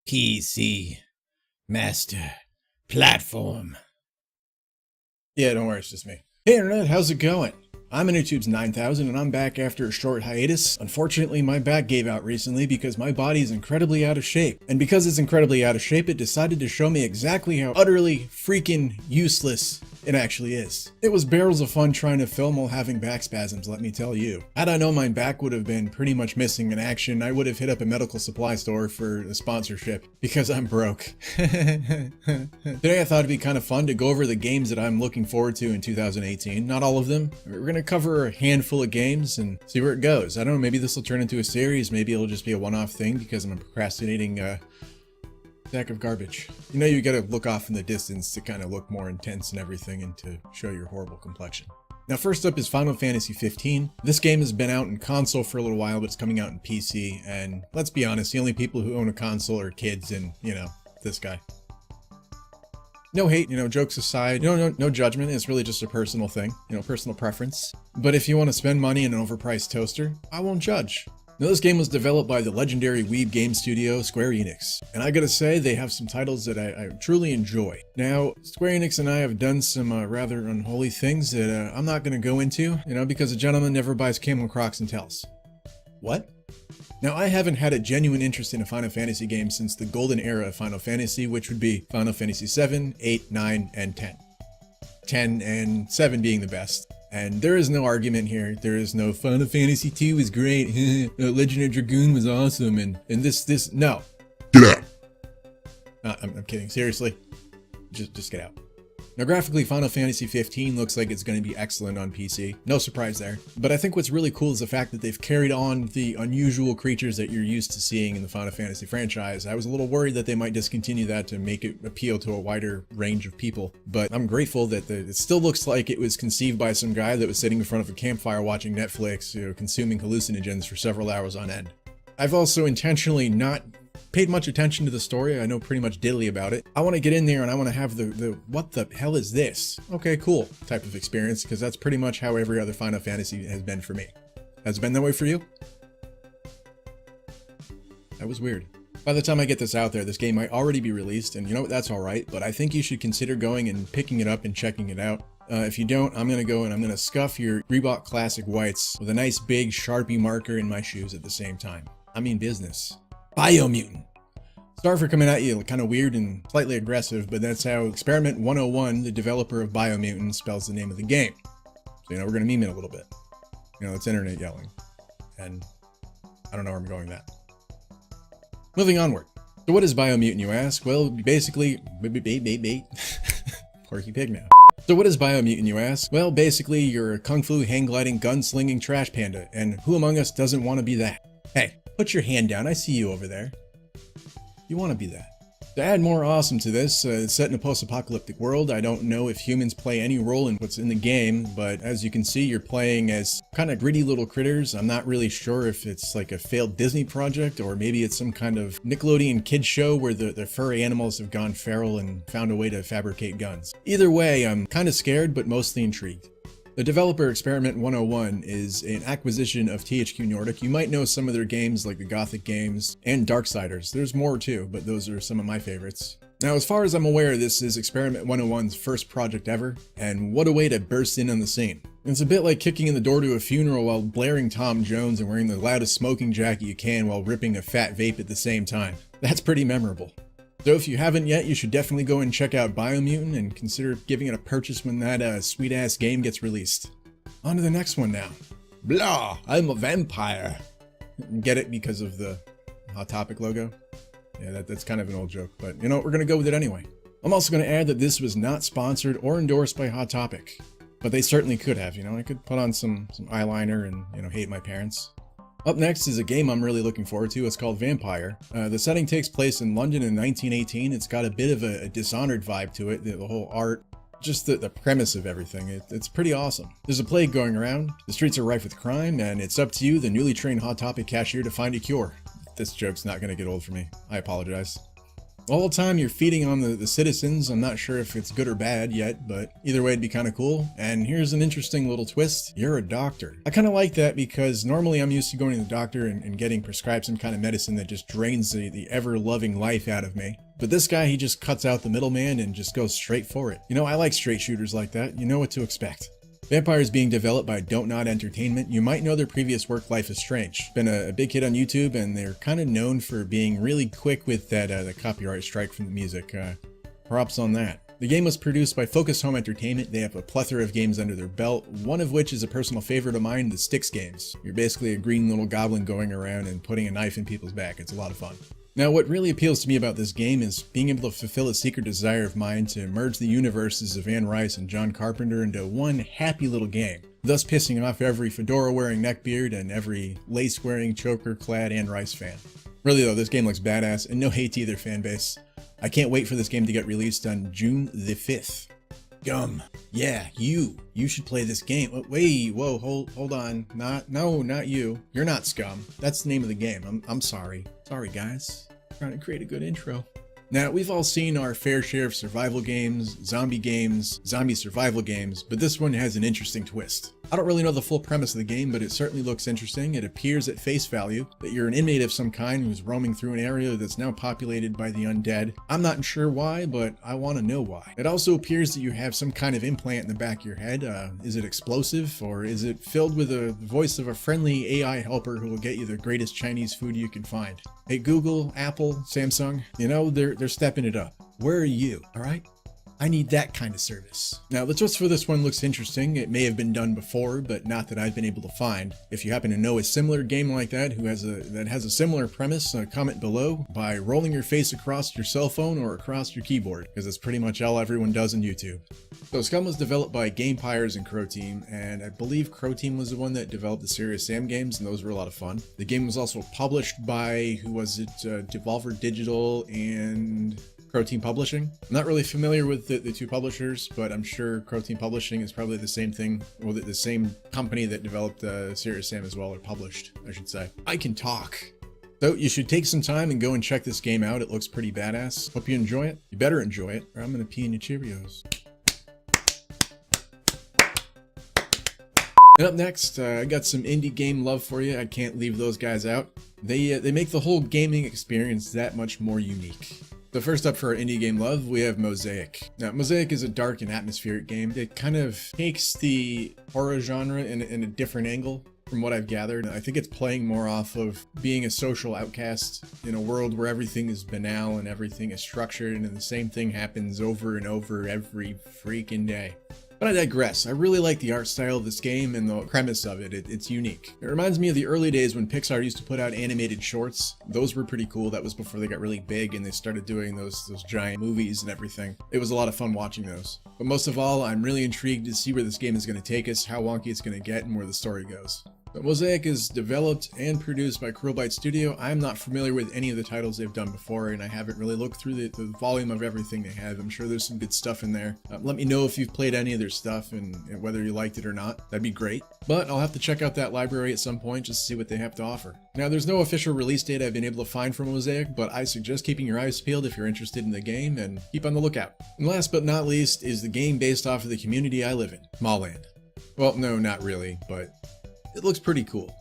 PC. Master. Platform. Yeah, don't worry, it's just me. Hey Internet, how's it going? I'm InnerTubes 9000 and I'm back after a short hiatus. Unfortunately, my back gave out recently because my body is incredibly out of shape. And because it's incredibly out of shape, it decided to show me exactly how utterly freaking useless it actually is. It was barrels of fun trying to film while having back spasms, let me tell you. Had I known my back would have been pretty much missing in action, I would have hit up a medical supply store for a sponsorship, because I'm broke. Today I thought it'd be kind of fun to go over the games that I'm looking forward to in 2018. Not all of them. We're gonna cover a handful of games and see where it goes. I don't know, maybe this will turn into a series, maybe it'll just be a one-off thing because I'm procrastinating sack of garbage. You know, you gotta look off in the distance to kind of look more intense and everything and to show your horrible complexion. Now first up is Final Fantasy 15. This game has been out in console for a little while, but it's coming out in PC, and let's be honest, the only people who own a console are kids and, you know, this guy. No hate, jokes aside, no judgment, it's really just a personal thing, personal preference. But if you want to spend money on an overpriced toaster, I won't judge. Now this game was developed by the legendary Weeb game studio Square Enix, and I gotta say they have some titles that I truly enjoy. Now, Square Enix and I have done some rather unholy things that I'm not gonna go into, because a gentleman never buys Camel Crocs and tells. What? Now I haven't had a genuine interest in a Final Fantasy game since the golden era of Final Fantasy, which would be Final Fantasy 7, 8, 9, and 10. 10 and 7 being the best. And there is no argument here. There is no Final Fantasy 2 is great. Legend of Dragoon was awesome. And this, no. Get out. I'm kidding. Seriously. Just get out. Now graphically, Final Fantasy 15 looks like it's going to be excellent on PC. No surprise there. But I think what's really cool is the fact that they've carried on the unusual creatures that you're used to seeing in the Final Fantasy franchise. I was a little worried that they might discontinue that to make it appeal to a wider range of people. But I'm grateful that it still looks like it was conceived by some guy that was sitting in front of a campfire watching Netflix, consuming hallucinogens for several hours on end. I've also intentionally not paid much attention to the story. I know pretty much diddly about it. I want to get in there and I want to have the what the hell is this? Okay, cool type of experience, because that's pretty much how every other Final Fantasy has been for me. Has it been that way for you? That was weird. By the time I get this out there, this game might already be released, and you know what, that's alright, but I think you should consider going and picking it up and checking it out. If you don't, I'm going to go and I'm going to scuff your Reebok Classic Whites with a nice big Sharpie marker in my shoes at the same time. I mean business. Biomutant. Sorry for coming at you kind of weird and slightly aggressive, but that's how Experiment 101, the developer of Biomutant, spells the name of the game. So, we're going to meme it a little bit. It's internet yelling. And I don't know where I'm going with that. Moving onward. So what is Biomutant, you ask? Well, basically... Porky Pig now. So what is Biomutant, you ask? Well, basically, you're a kung fu, hang-gliding, gun-slinging trash panda, and who among us doesn't want to be that? Hey, put your hand down, I see you over there. You want to be that. To add more awesome to this, it's set in a post-apocalyptic world. I don't know if humans play any role in what's in the game, but as you can see, you're playing as kind of greedy little critters. I'm not really sure if it's like a failed Disney project, or maybe it's some kind of Nickelodeon kids show where the furry animals have gone feral and found a way to fabricate guns. Either way, I'm kind of scared, but mostly intrigued. The developer Experiment 101 is an acquisition of THQ Nordic. You might know some of their games like the Gothic games and Darksiders. There's more too, but those are some of my favorites. Now, as far as I'm aware, this is Experiment 101's first project ever, and what a way to burst in on the scene. It's a bit like kicking in the door to a funeral while blaring Tom Jones and wearing the loudest smoking jacket you can while ripping a fat vape at the same time. That's pretty memorable. So if you haven't yet, you should definitely go and check out Biomutant and consider giving it a purchase when that sweet-ass game gets released. On to the next one now. Blah, I'm a vampire. Get it because of the Hot Topic logo? Yeah, that's kind of an old joke, but we're going to go with it anyway. I'm also going to add that this was not sponsored or endorsed by Hot Topic, but they certainly could have. I could put on some eyeliner and, hate my parents. Up next is a game I'm really looking forward to. It's called Vampire. The setting takes place in London in 1918. It's got a bit of a Dishonored vibe to it, the whole art, just the premise of everything. It's pretty awesome. There's a plague going around, the streets are rife with crime, and it's up to you, the newly trained Hot Topic cashier, to find a cure. This joke's not going to get old for me. I apologize. All the time you're feeding on the citizens. I'm not sure if it's good or bad yet, but either way it'd be kind of cool. And here's an interesting little twist. You're a doctor. I kind of like that because normally I'm used to going to the doctor and getting prescribed some kind of medicine that just drains the ever-loving life out of me. But this guy, he just cuts out the middleman and just goes straight for it. You know, I like straight shooters like that. You know what to expect. Vampire is being developed by Don't Nod Entertainment. You might know their previous work, Life is Strange. Been a big hit on YouTube, and they're kind of known for being really quick with that the copyright strike from the music. Props on that. The game was produced by Focus Home Entertainment. They have a plethora of games under their belt, one of which is a personal favorite of mine, the Styx games. You're basically a green little goblin going around and putting a knife in people's back. It's a lot of fun. Now, what really appeals to me about this game is being able to fulfill a secret desire of mine to merge the universes of Anne Rice and John Carpenter into one happy little game, thus pissing off every fedora-wearing neckbeard and every lace-wearing, choker-clad Anne Rice fan. Really though, this game looks badass, and no hate to either fanbase. I can't wait for this game to get released on June the 5th. Gum. Yeah, you should play this game. Wait, whoa, hold on. Not you. You're not Scum. That's the name of the game. I'm sorry. Sorry, guys. Trying to create a good intro. Now, we've all seen our fair share of survival games, zombie survival games, but this one has an interesting twist. I don't really know the full premise of the game, but it certainly looks interesting. It appears at face value that you're an inmate of some kind who's roaming through an area that's now populated by the undead. I'm not sure why, but I want to know why. It also appears that you have some kind of implant in the back of your head. Is it explosive, or is it filled with the voice of a friendly AI helper who will get you the greatest Chinese food you can find? Hey, Google, Apple, Samsung, you know, they're stepping it up. Where are you, all right? I need that kind of service. Now, the twist for this one looks interesting. It may have been done before, but not that I've been able to find. If you happen to know a similar game like that that has a similar premise, comment below by rolling your face across your cell phone or across your keyboard, because that's pretty much all everyone does on YouTube. So Scum was developed by Gamepires and Crow Team, and I believe Crow Team was the one that developed the Serious Sam games, and those were a lot of fun. The game was also published by, who was it, Devolver Digital and Crow Team Publishing. I'm not really familiar with the two publishers, but I'm sure Crow Team Publishing is probably the same thing, or the same company that developed Serious Sam as well, or published, I should say. I can talk. So you should take some time and go and check this game out. It looks pretty badass. Hope you enjoy it. You better enjoy it, or I'm gonna pee in your Cheerios. And up next, I got some indie game love for you. I can't leave those guys out. They make the whole gaming experience that much more unique. So first up for our indie game love, we have Mosaic. Now, Mosaic is a dark and atmospheric game. It kind of takes the horror genre in a different angle from what I've gathered. I think it's playing more off of being a social outcast in a world where everything is banal and everything is structured and the same thing happens over and over every freaking day. But I digress. I really like the art style of this game and the premise of it. It's unique. It reminds me of the early days when Pixar used to put out animated shorts. Those were pretty cool. That was before they got really big and they started doing those giant movies and everything. It was a lot of fun watching those. But most of all, I'm really intrigued to see where this game is going to take us, how wonky it's going to get, and where the story goes. But Mosaic is developed and produced by Crowbite Studio. I'm not familiar with any of the titles they've done before, and I haven't really looked through the volume of everything they have. I'm sure there's some good stuff in there. Let me know if you've played any of their stuff and whether you liked it or not. That'd be great. But I'll have to check out that library at some point just to see what they have to offer. Now, there's no official release date I've been able to find for Mosaic, but I suggest keeping your eyes peeled if you're interested in the game, and keep on the lookout. And last but not least is the game based off of the community I live in, Smallland. Well, no, not really, but it looks pretty cool.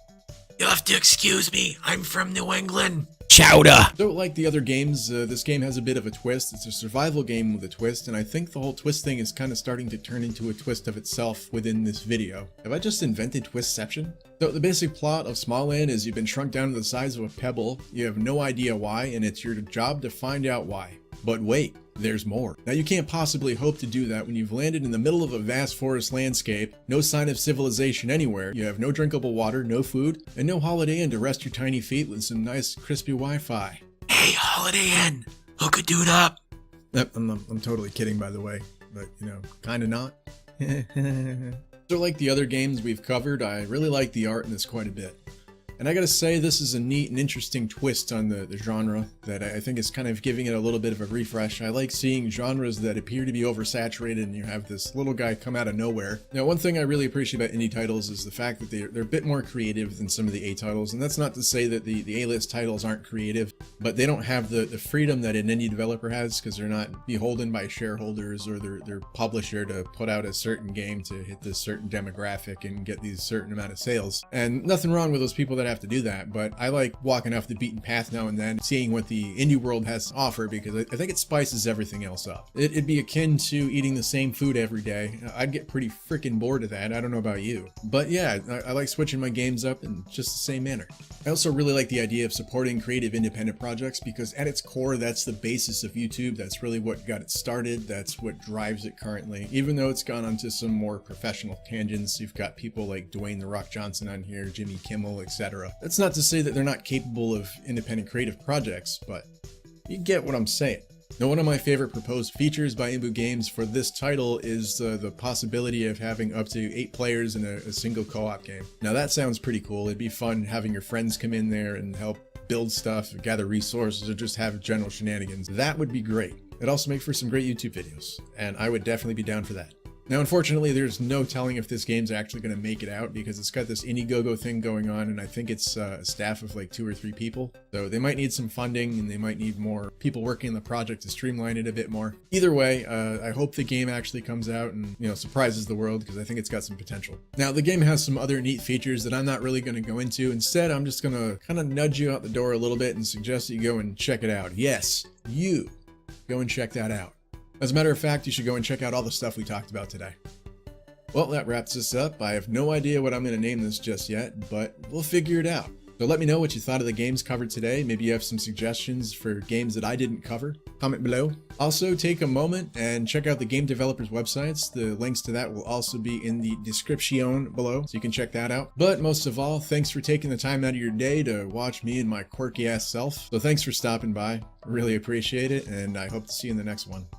You'll have to excuse me, I'm from New England. Chowder! So like the other games, this game has a bit of a twist. It's a survival game with a twist, and I think the whole twist thing is kind of starting to turn into a twist of itself within this video. Have I just invented twistception? So the basic plot of Smallland is you've been shrunk down to the size of a pebble, you have no idea why, and it's your job to find out why. But wait, there's more. Now you can't possibly hope to do that when you've landed in the middle of a vast forest landscape, no sign of civilization anywhere, you have no drinkable water, no food, and no Holiday Inn to rest your tiny feet with some nice crispy Wi-Fi. Hey, Holiday Inn, hook a dude up. I'm totally kidding, by the way, but you know, kinda not. So like the other games we've covered, I really like the art in this quite a bit. And I gotta say, this is a neat and interesting twist on the genre that I think is kind of giving it a little bit of a refresh. I like seeing genres that appear to be oversaturated and you have this little guy come out of nowhere. Now, one thing I really appreciate about indie titles is the fact that they're a bit more creative than some of the A titles, and that's not to say that the A-list titles aren't creative, but they don't have the freedom that an indie developer has because they're not beholden by shareholders or their publisher to put out a certain game to hit this certain demographic and get these certain amount of sales. And nothing wrong with those people that have to do that, but I like walking off the beaten path now and then, seeing what the indie world has to offer, because I think it spices everything else up. It'd be akin to eating the same food every day. I'd get pretty freaking bored of that. I don't know about you. But yeah, I like switching my games up in just the same manner. I also really like the idea of supporting creative independent projects because at its core, that's the basis of YouTube. That's really what got it started. That's what drives it currently. Even though it's gone onto some more professional tangents, you've got people like Dwayne "The Rock" Johnson on here, Jimmy Kimmel, etc. That's not to say that they're not capable of independent creative projects, but you get what I'm saying. Now, one of my favorite proposed features by Imbu Games for this title is the possibility of having up to 8 players in a single co-op game. Now, that sounds pretty cool. It'd be fun having your friends come in there and help build stuff, gather resources, or just have general shenanigans. That would be great. It'd also make for some great YouTube videos, and I would definitely be down for that. Now, unfortunately, there's no telling if this game's actually going to make it out because it's got this Indiegogo thing going on, and I think it's a staff of like 2 or 3 people. So they might need some funding, and they might need more people working on the project to streamline it a bit more. Either way, I hope the game actually comes out and, surprises the world because I think it's got some potential. Now, the game has some other neat features that I'm not really going to go into. Instead, I'm just going to kind of nudge you out the door a little bit and suggest that you go and check it out. Yes, you go and check that out. As a matter of fact, you should go and check out all the stuff we talked about today. Well, that wraps this up. I have no idea what I'm going to name this just yet, but we'll figure it out. So let me know what you thought of the games covered today. Maybe you have some suggestions for games that I didn't cover. Comment below. Also, take a moment and check out the game developers' websites. The links to that will also be in the description below, so you can check that out. But most of all, thanks for taking the time out of your day to watch me and my quirky ass self. So thanks for stopping by. I really appreciate it, and I hope to see you in the next one.